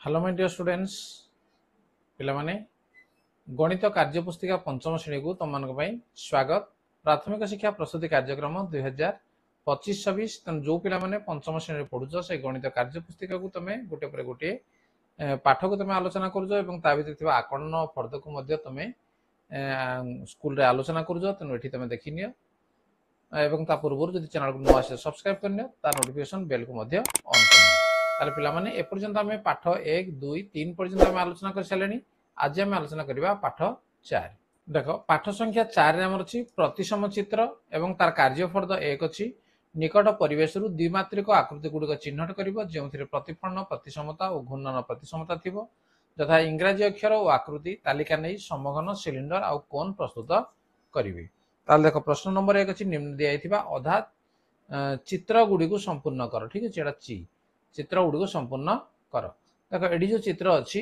Hello my dear students पिला माने गणित कार्यपुस्तिका पंचम श्रेणी को तुम मानक पई स्वागत। प्राथमिक शिक्षा प्रस्तुति कार्यक्रम 2025-26 तम जो पिला माने पंचम श्रेणी पढुछ से गणित कार्यपुस्तिका को तुम गोटे पर गोटे पाठ को तुम आलोचना करूछ एवं ता भितर थिबा आकलन फर्द को मध्य तुम स्कूल रे आलोचना करूछ। तेनु एठी तुम देखिनियो एवं ता पूर्व जदि चैनल को नुआ से सब्सक्राइब करनियो ता नोटिफिकेशन बेल को मध्य ऑन करनियो। ताले पिला माने ए पर्यंत हमें पाठ 1 2 3 पर्यंत हम आलोचना कर सालेनी। आज हम आलोचना करबा पाठ 4। देखो पाठ संख्या 4 रे हमर अछि प्रतिसम चित्र एवं तार कार्यफर्द 1 अछि। निकट परिवेश रु द्विमात्रिक आकृति गुडिक चिन्हट करिवो जेउथिरे प्रतिफलन प्रतिसमता और घूर्णन प्रतिसमता थिबो तथा इंग्रजी अक्षर और आकृति तालिका नै समघन सिलिंडर और कोन प्रस्तुत करिवे। ताले देखो प्रश्न नंबर 1 अछि निम्न दियाइथिबा अधा चित्र गुडी को संपूर्ण कर। ठीक अछि एटा ची चित्र गुडी को संपूर्ण कर। देखो एडी जो चित्र अछि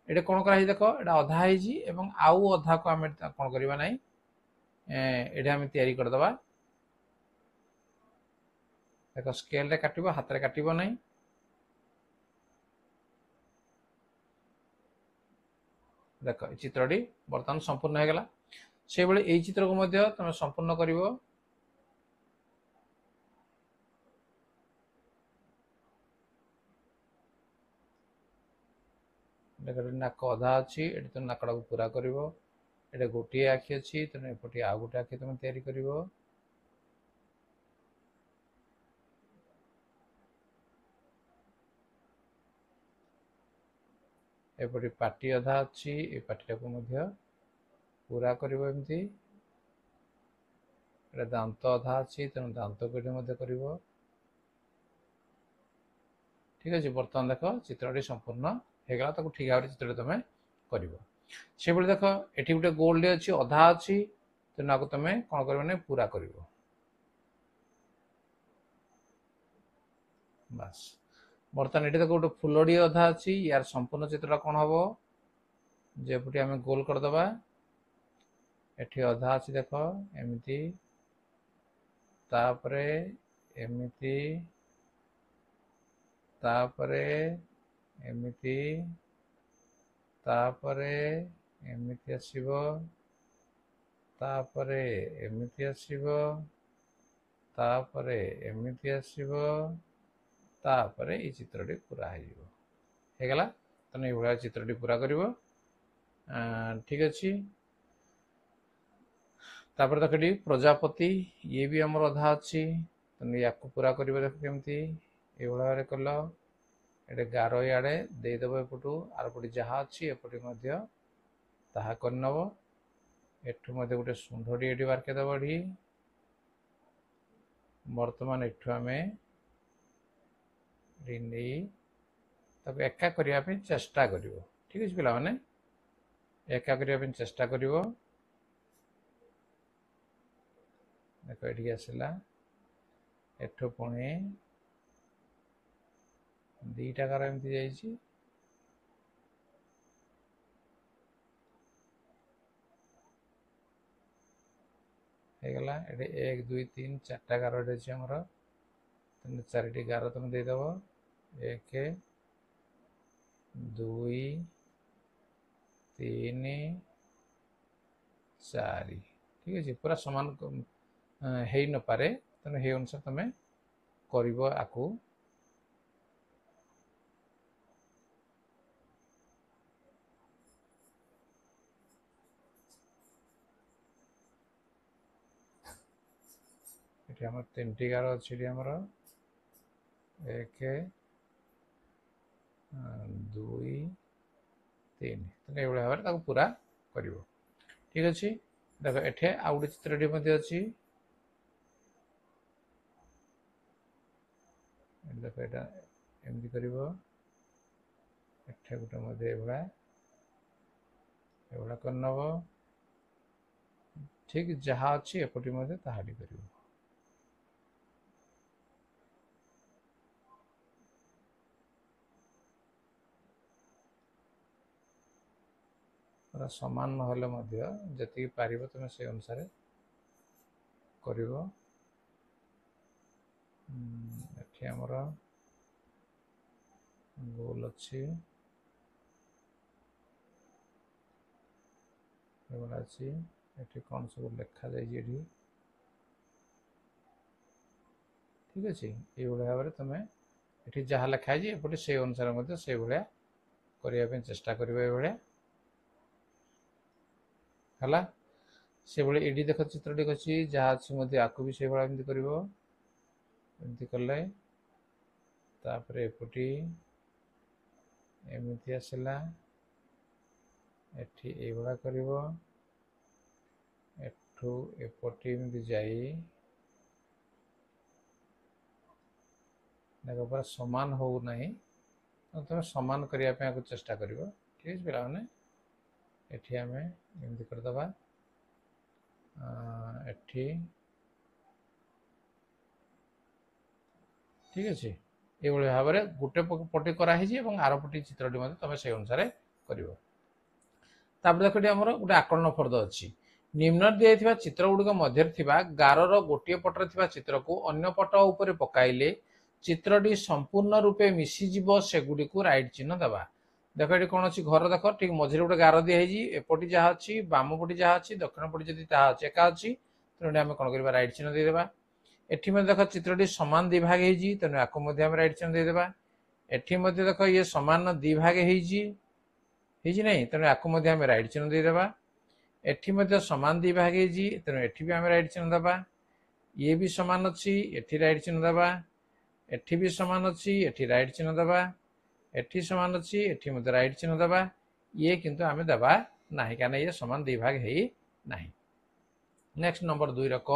एडे कोन करा देखो एडा अधा है जी एवं आउ अधा को हम कोन करबा नै एडे हम तयारी कर दबा। देखो स्केल रे काटिबो हाथ रे काटिबो नै। देखो ए चित्रडी वर्तमान संपूर्ण हो गेला। से बेले ए चित्र को मध्य तुम संपूर्ण करिवो। देखो नाक अधा अछि एटी तुम नाकड़ा को पूरा करिवो। एटे गोटी आखि अछि तुम एपटी आ गोटे आखि तुम तयारी करिवो। एपटी पाटी अधा अछि ए पाटीटा को मध्य पूरा करिवो एमती। एटा दांत अधा अछि तुम दांत को एटे मध्य करिवो। ठीक अछि वर्तमान देखो चित्रटी संपूर्ण हे गला ताको ठीक भाबरे चित्रटी तमे करिवो। से बेले देखो एठी गुटे गोल डे अछि अधा अछि तेना को तमे कोन करबो ने पूरा करिवो। बस वर्तमान एठी देखो गुटे फुलडी अधा अछि यार संपूर्ण चित्रटा कोन हबो जे पुटी हमें गोल कर दबा। एठी अधा अछि देखो एमिति तापरे एमिति तापरे एमिति तापरे एमिति आसीबो तापरे एमिति आसीबो तापरे एमिति आसीबो तापरे ई चित्रटी पूरा हे जिवो हे गला। तने एभला चित्रटी पूरा करिवो। ठीक अछि तापर देखडी प्रजापति ये भी हमर अधा अछि तने याको पूरा करिवो। देख केमती एभला रे कलो एटे गारो याडे दे देबो एपटू आर पटी जहा अछि एपटी मध्य ताहा करनबो। एठु मध्य गुटे सुंढडी एडी बारके दबडी। वर्तमान एठु हमें रिनी तब एका करिया पे चेष्टा करिवो। ठीक अछि पिला माने एका करिया पे चेष्टा करिवो। देखो एठी आसिला एठु पुणी दीटा कार एमती जाइछि। हे गला एटे 1 2 3 4टा गारो एटे अछि हमर तने चारटी गारो तुम दे दबो 1 2 3 4। ठीक अछि पूरा समान हेइ न पारे तने हे अनुसार तमे करिवो आकू। एठी हमर 3टी गारो अछि एठी हमर 1 2 3 तने एवला भाबरे ताको पूरा करिवो। ठीक अछि देखो एठे आ गुटे चित्रटी मध्ये अछि। देखो एटा एमती करिवो एठे गुटे मध्ये एवला एवला करनबो। ठीक जहा अछि एपटी मध्ये ताहाडी करिवो। पूरा समान नहले मध्य जति पारिबो तमे से अनुसार करिवो। एठी हमर गोल अछि एवढा अच्छी एठी कौन सब लिखा जाइए एठी ठीक अच्छे ये भाव में तुम ये जहाँ लिखाई एपटे से अनुसार से भाया करने चेष्टा कर है से भाई ये देख चित्रटी अच्छी जहाँ अच्छी आपको भी से भाई एमती कले तापर एपटी एमती आसला एठी एभा कर एठू एपटी एमती जाई देख पूरा समान हो नहीं तुम समान करने को चेष्टा कर ठीक है पिला माने एठी आमे एमती करदबा एठी ठीक अच्छे ये भाव में गोटे पटी कराई आर पटी चित्रटी तुम से अनुसार कर देख ये आमर गोटे आकलन फर्द अच्छी निम्न दिया चित्र गुड़िक मध्य गारर गोटे पटर चित्र को अन्य पट उपर पकाइले चित्रटी संपूर्ण रूपे मिसीज से गुड़ी को राइट चिन्ह दबा देख ये कौन अच्छी घर देख ठीक मझे गोटे गार दिखाई एपटी जहाँ अच्छी बाम पटी जहाँ अच्छी दक्षिण पटी जब अच्छी एका अच्छी तेणु आम कौन कर राइट चिन्ह देदेबा एठी देख चित्रटी सामान दी भाग होती तेणु आपको राइट चिन्ह देदेबा एठी देख ये सामान दी भाग होती नहीं तेणु आपको राइट चिन्ह देदेबा एठी सामान दी भाग होती तेणु एठी भी आम राइट चिन्ह दबा ये भी सामान अच्छी एठी राइट चिन्ह दबा एठी भी सामान अच्छी एठी राइट चिन्ह दबा एठी सामान अच्छी एठी राइट चिन्ह दबा ये किंतु आमे दबा नाही काना ये सामान दी भाग है नाही। नेक्स्ट नंबर 2 रक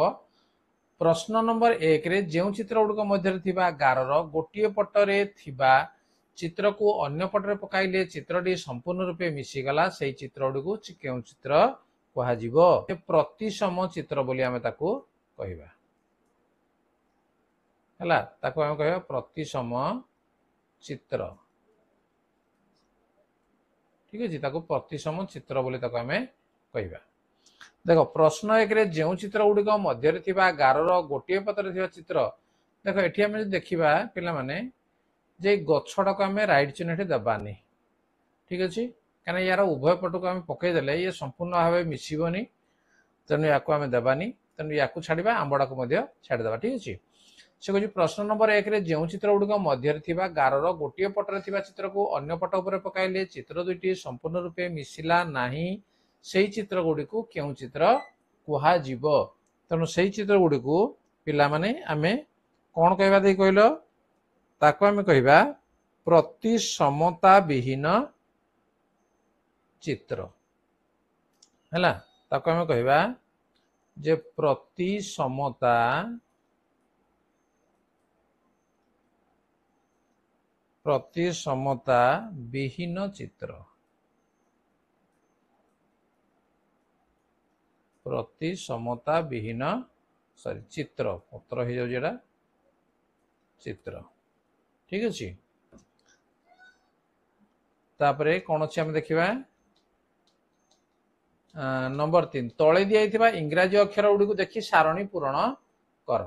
प्रश्न नंबर 1 रे जेउ चित्र गुड़िक मध्य गारर गोटे पटरे चित्र को अन्य पटरे पकाइले चित्रटी संपूर्ण रूपे मिसीगला से चित्र गुड़िक क्यों चित्र कहुजिबो प्रतिसम चित्र बोली आमे ताकू कहिबा हला ताकू आमे कहिबा प्रतिसम चित्र ठीक है ताकू प्रतिसम चित्र बोली ताकू आमे कहिबा देख प्रश्न 1 रे जेउ चित्र गुड़िक मध्य गारर गोटे पत्र चित्र देख ये आम देखा पिला माने जे गछटा को आम राइट चिन्ह देवानी ठीक अच्छे कहीं यार उभय पट को आम पकईदे ये संपूर्ण भाव मिसबनी तेणु या आम देवानी तेणु या छाड़ा आंबड़ा को छाड़देवा ठीक अच्छे से कह प्रश्न नंबर 1 रे जेउ चित्र गुड़िक मध्य गारर गोटे पटरे चित्र को अन्य पट उपर पकाइले चित्र दुईटी संपूर्ण रूपे मिसिला नाही से चित्र गुड़ी को क्यों चित्र कहुब तेणु से चित्र गुड़ी को पिला माने आमे कौन कहवा दे कहल ताको आमे कहवा प्रतिसमता विहीन चित्र हैला ताको आमे कहवा जे प्रतिसमता विहीन चित्र प्रतिसमता विहीन सॉरी चित्र पत्र हो जाऊँ चित्र ठीक अच्छे तापरे कौन अच्छे आम देखा नंबर 3 तले दिया इंग्राजी अक्षर गुड़ी को देखी सारणी पूरण कर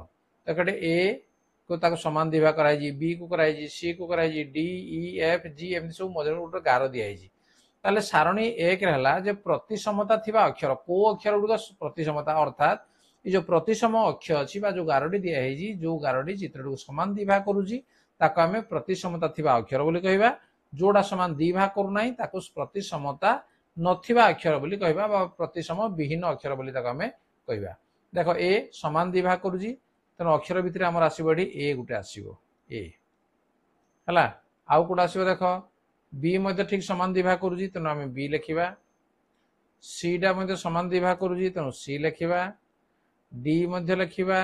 देख ए को ताको समान दिभा कराई बी को कराई सी को कराई D E F G M सब मझे गोटे गार दिखाई ताले सारणी 1 रहा जे प्रतिसमता थिबा अक्षर को अक्षर गुड़ प्रतिसमता अर्थात ये जो प्रतिसम अक्षर अच्छी जो गारटी दिखाई जो गारटी चित्र को सामान दी भाग करुच्ची ताको आमे प्रतिसमता थिबा अक्षर बोली कहबा जोड़ा सामान दी भाग करूना ताको प्रतिसमता नथिबा अक्षर बोली कहबा बा प्रतिसम विहीन अक्षर बोली ताको आमे कहबा देखो ए सामान दी भाग करुच्ची तेणु अक्षर भितर आमर आसो ए गोटे आसो ए है आउ कौट आसो देख बी मध्य ठीक सामान दी भाग करुच्ची तेणु आम बी लिखा सी टा मध्य सामान दी भाग करुच्ची तेणु सी लिखा डी मध्य लिखा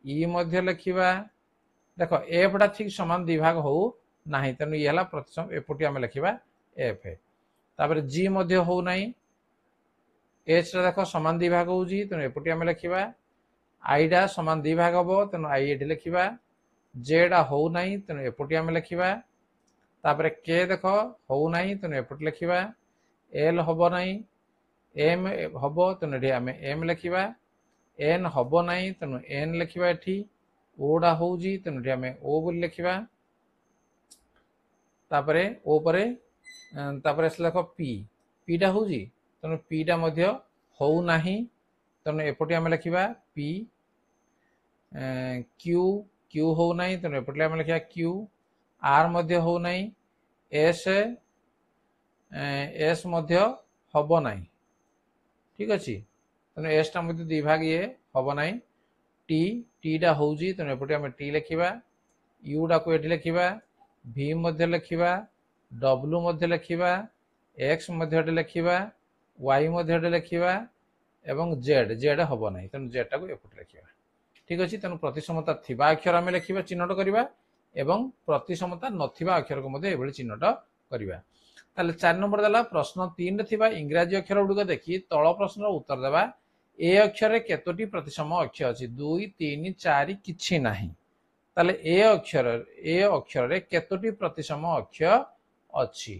ई मध्य लिखा देख एफ टा ठीक सामान दी भाग हो ना तेणु ये प्रतिसम एपटी आम लिखा एफ तापर जी मध्य हो ना एच टा देख सामान दी भाग हो तेणु एपटी आम लिखा आई डा सामान दी भाग हम तेणु आई ये लिखा जेडा हो ना तेणु एपटी आम लिखा तापर के देख हो ना तेणु एपटे लिखा एल हम ना एम हम तेणु ये आम एम लिखा एन हम ना तेणु एन लिखा ये ओडा हो तेणु ये आम ओ बोली लिखा तापर ओ पर देख पी पीटा हो तेणु पीटा मध्य हो नाही तेणु एपटे आम लिखा पी क्यू क्यू हो नाही तेणु एपटे आम लिखा क्यू आर मध्य हो नाही एस एस मध्य हब नाही ठीक अच्छे तेणु एस टा मध्य दुई भाग ये हब नाही टी टी टा हो तेणु एपटे आम टी लिखा यू टा को ये लिखा भी मध्य लिखा डब्ल्यू मध्य लिखा एक्स मध्य लिखा वाई मध्य लिखा एवं जेड जेड हम ना तेणु जेड टा को एपटे लिखा ठीक अच्छे तेणु प्रतिसमता थिबा अक्षर आम लिखा चिन्हट करवा एवं प्रतिसमता नथिबा अक्षर को मध्य एभली चिन्हट करवा ताले 4 नंबर देला प्रश्न 3 रे थिबा इंग्राजी अक्षर गुड़िक देखी तल प्रश्न उत्तर देवा ए अक्षर केतोटी प्रतिसम अक्षर अच्छी 2 3 4 किछि नाही ताले ए अक्षर रे केतोटी प्रतिसम अक्षर अच्छी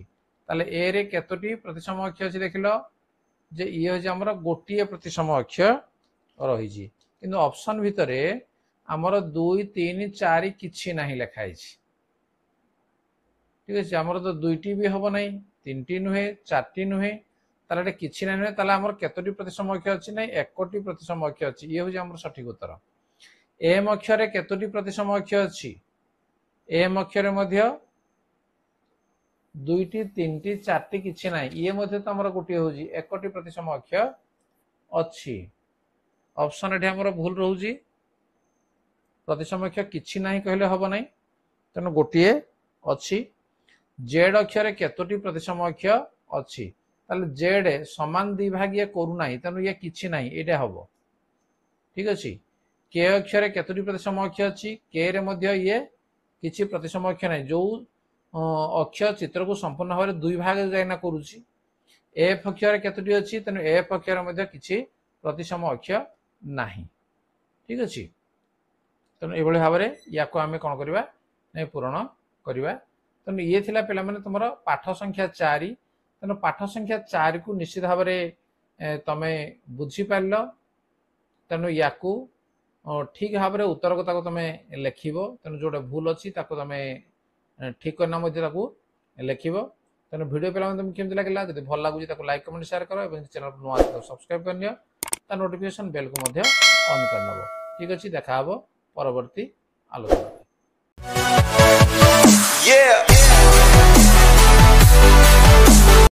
ताले ए रे केतोटी प्रतिसम अक्षर अच्छी देखिलो जे ये होछि हमर गोटिए प्रतिसम अक्षर रही किंतु ऑप्शन भितरे आमर 2 3 4 किछि नाही लिखाई ठीक अच्छे आमर तो 2टी भी हम ना 3टी नुहे 4टी नुहे ताले किछि ना नुहे ताले आमर केतोटी प्रतिसम अक्षर अच्छी ना 1टी प्रतिसम अक्षर अच्छी ये होछि आमर सठिक उत्तर एम अक्षर रे केतोटी प्रतिसम अक्षर अच्छी एम अक्षर मध्य 2टी 3टी 4टी किछि ना ये मध्य तो आमर गोटे होछि 1टी प्रतिसम अक्षर अच्छी ऑप्शन एठी आमर भूल रहउछि प्रतिसम अक्षर किछि नाही कहले हबो नाही तेनु गोटे अच्छी जेड अक्षर केतोटी प्रतिसम अक्षर अच्छी ताले जेड समान दुई भाग ये करू नाही तेनु ये किछि नाही एटा हबो ठीक अछि के अक्षर केतोटी प्रतिसम अक्षर अच्छी के रे मध्य ये किछि प्रतिसम अक्षर नाही जो अक्षर चित्र को संपूर्ण भाव दुई भाग जाइना करूछि एफ अक्षर केतोटी अच्छी तेनु एफ अक्षर मध्य किछि प्रतिसम अक्षर नाही ठीक अछि तेणु ये भाव में या आम कौन करवा नहीं पूरण करवा तेणु ये थिला पिला माने तुमर पाठ संख्या 4 तेणु पाठ संख्या 4 को निश्चित भाव में तमे बुझी पारल तेणु या ठीक भाव में उत्तर को तमे लिखिबो तेणु जोटा भूल अच्छी तमे ठीक करना लिखिबो तेणु वीडियो पिला तुम केमती लगे जब भल लगुच लाइक कमेंट शेयर कर चैनल नुआ सब्सक्राइब कर ता नोटिफिकेशन बेल को मध्य ऑन कर नबो ठीक अच्छे देखा परवर्ती आलोचना।